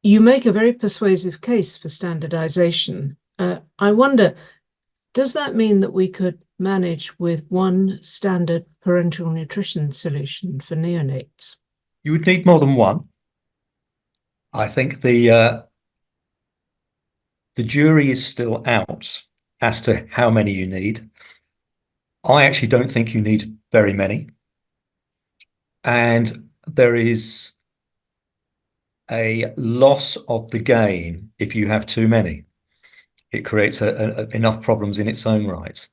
You make a very persuasive case for standardisation. I wonder, does that mean that we could manage with one standard parenteral nutrition solution for neonates? You would need more than one. I think the jury is still out as to how many you need. I actually don't think you need very many. And there is a loss of the gain if you have too many. It creates enough problems in its own right.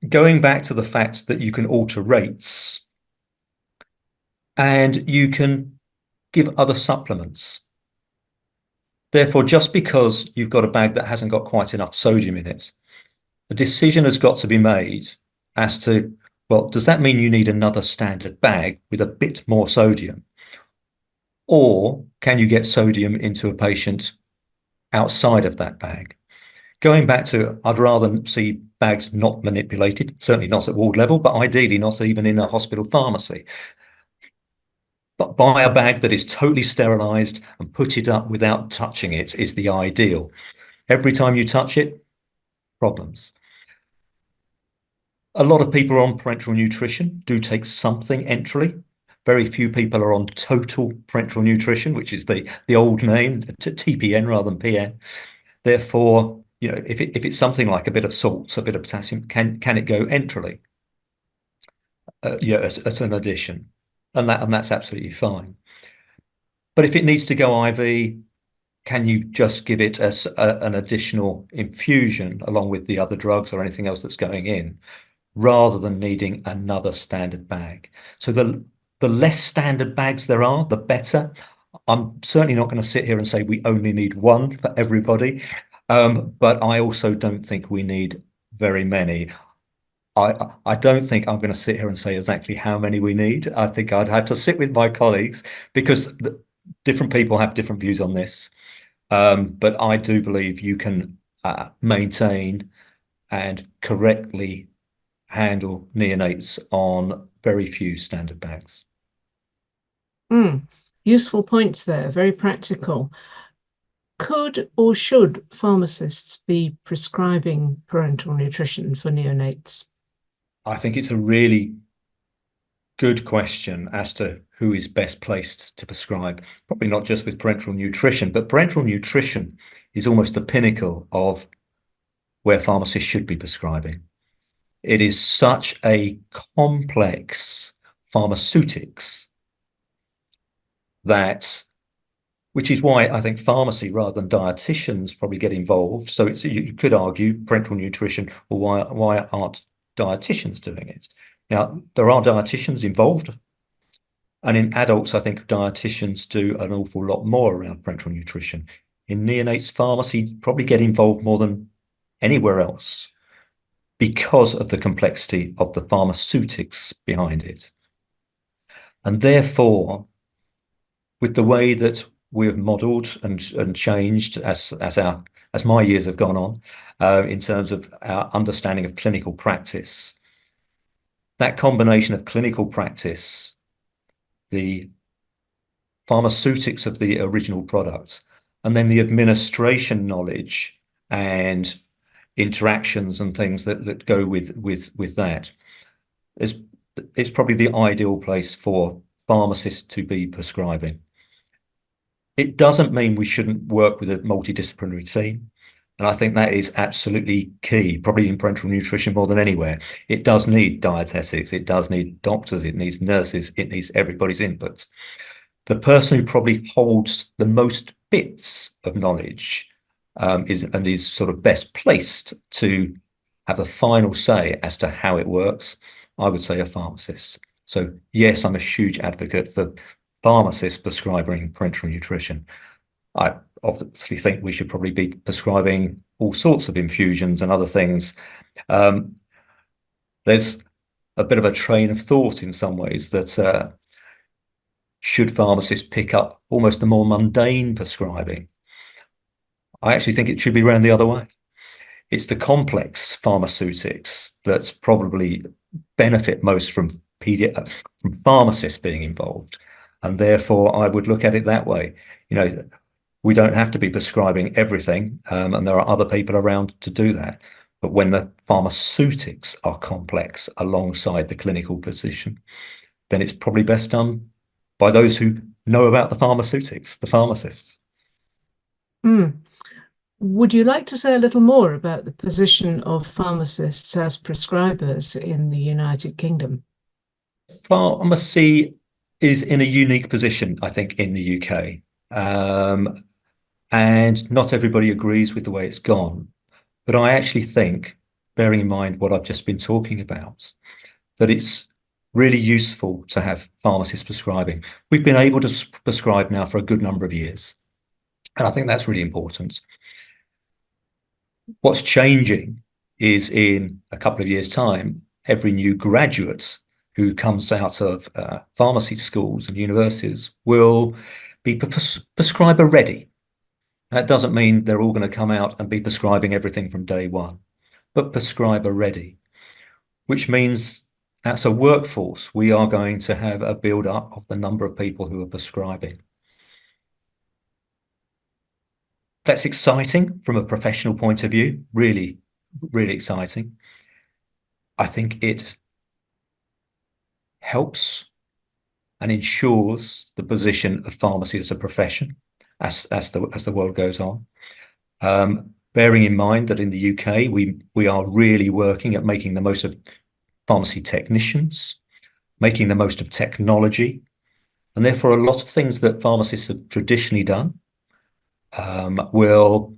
Going back to the fact that you can alter rates and you can give other supplements. Therefore, just because you've got a bag that hasn't got quite enough sodium in it, a decision has got to be made as to, well, does that mean you need another standard bag with a bit more sodium? Or can you get sodium into a patient outside of that bag? Going back to, I'd rather see bags not manipulated, certainly not at ward level, but ideally not even in a hospital pharmacy. But buy a bag that is totally sterilised and put it up without touching it is the ideal. Every time you touch it, problems. A lot of people are on parenteral nutrition, do take something enterally. Very few people are on total parenteral nutrition, which is the old name, TPN rather than PN. Therefore, you know, if it's something like a bit of salts, a bit of potassium, can it go enterally? Yeah, as an addition, and that's absolutely fine. But if it needs to go IV, can you just give it as an additional infusion along with the other drugs or anything else that's going in, rather than needing another standard bag? So the less standard bags there are, the better. I'm certainly not going to sit here and say we only need one for everybody, but I also don't think we need very many. I don't think I'm going to sit here and say exactly how many we need. I think I'd have to sit with my colleagues because different people have different views on this. But I do believe you can maintain and correctly handle neonates on very few standard bags. Useful points there, very practical. Could or should pharmacists be prescribing parenteral nutrition for neonates? I think it's a really good question as to who is best placed to prescribe, probably not just with parenteral nutrition, but parenteral nutrition is almost the pinnacle of where pharmacists should be prescribing. It is such a complex pharmaceutics which is why I think pharmacy rather than dietitians probably get involved. So you could argue parenteral nutrition, well, why aren't dietitians doing it? Now, there are dietitians involved. And in adults, I think dietitians do an awful lot more around parenteral nutrition. In neonates, pharmacy probably get involved more than anywhere else because of the complexity of the pharmaceutics behind it. And therefore, with the way that we've modelled and changed as my years have gone on, in terms of our understanding of clinical practice, that combination of clinical practice, the pharmaceutics of the original product, and then the administration knowledge and interactions and things that go with that, it's probably the ideal place for pharmacists to be prescribing. It doesn't mean we shouldn't work with a multidisciplinary team. And I think that is absolutely key, probably in parenteral nutrition more than anywhere. It does need dietetics, it does need doctors, it needs nurses, it needs everybody's input. The person who probably holds the most bits of knowledge is sort of best placed to have the final say as to how it works, I would say a pharmacist. So yes, I'm a huge advocate for pharmacists prescribing parenteral nutrition. I obviously think we should probably be prescribing all sorts of infusions and other things. There's a bit of a train of thought in some ways that should pharmacists pick up almost the more mundane prescribing? I actually think it should be around the other way. It's the complex pharmaceutics that's probably benefit most from pharmacists being involved. And therefore, I would look at it that way. You know, we don't have to be prescribing everything, and there are other people around to do that. But when the pharmaceutics are complex alongside the clinical position, then it's probably best done by those who know about the pharmaceutics, the pharmacists. Mm. Would you like to say a little more about the position of pharmacists as prescribers in the United Kingdom? Pharmacy is in a unique position, I think, in the UK. And not everybody agrees with the way it's gone. But I actually think, bearing in mind what I've just been talking about, that it's really useful to have pharmacists prescribing. We've been able to prescribe now for a good number of years. And I think that's really important. What's changing is in a couple of years' time, every new graduate who comes out of pharmacy schools and universities will be prescriber ready. That doesn't mean they're all going to come out and be prescribing everything from day one, but prescriber ready, which means as a workforce, we are going to have a build up of the number of people who are prescribing. That's exciting from a professional point of view, really, really exciting. I think it helps and ensures the position of pharmacy as a profession as the world goes on. Bearing in mind that in the UK, we are really working at making the most of pharmacy technicians, making the most of technology, and therefore a lot of things that pharmacists have traditionally done will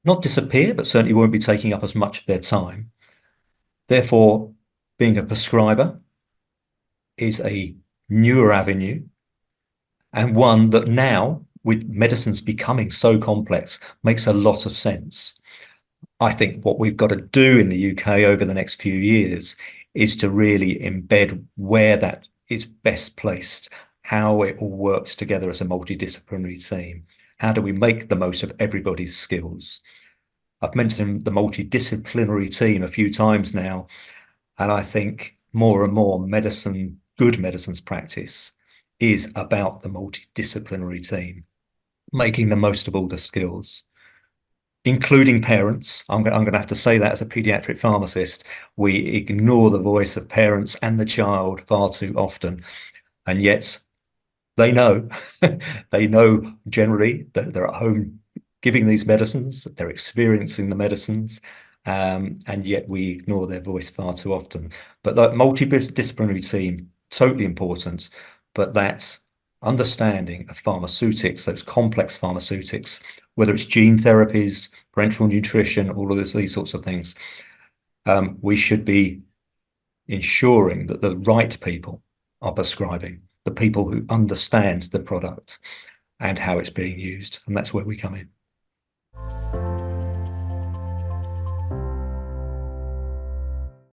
not disappear, but certainly won't be taking up as much of their time. Therefore, being a prescriber is a newer avenue, and one that now, with medicines becoming so complex, makes a lot of sense. I think what we've got to do in the UK over the next few years is to really embed where that is best placed, how it all works together as a multidisciplinary team. How do we make the most of everybody's skills? I've mentioned the multidisciplinary team a few times now, and I think more and more good medicines practice is about the multidisciplinary team, making the most of all the skills, including parents. I'm going to have to say that as a pediatric pharmacist, we ignore the voice of parents and the child far too often, and yet they know, they know generally that they're at home giving these medicines, that they're experiencing the medicines, and yet we ignore their voice far too often. But that multidisciplinary team, totally important, but that understanding of pharmaceutics, those complex pharmaceutics, whether it's gene therapies, parenteral nutrition, all of these sorts of things, we should be ensuring that the right people are prescribing, the people who understand the product and how it's being used. And that's where we come in.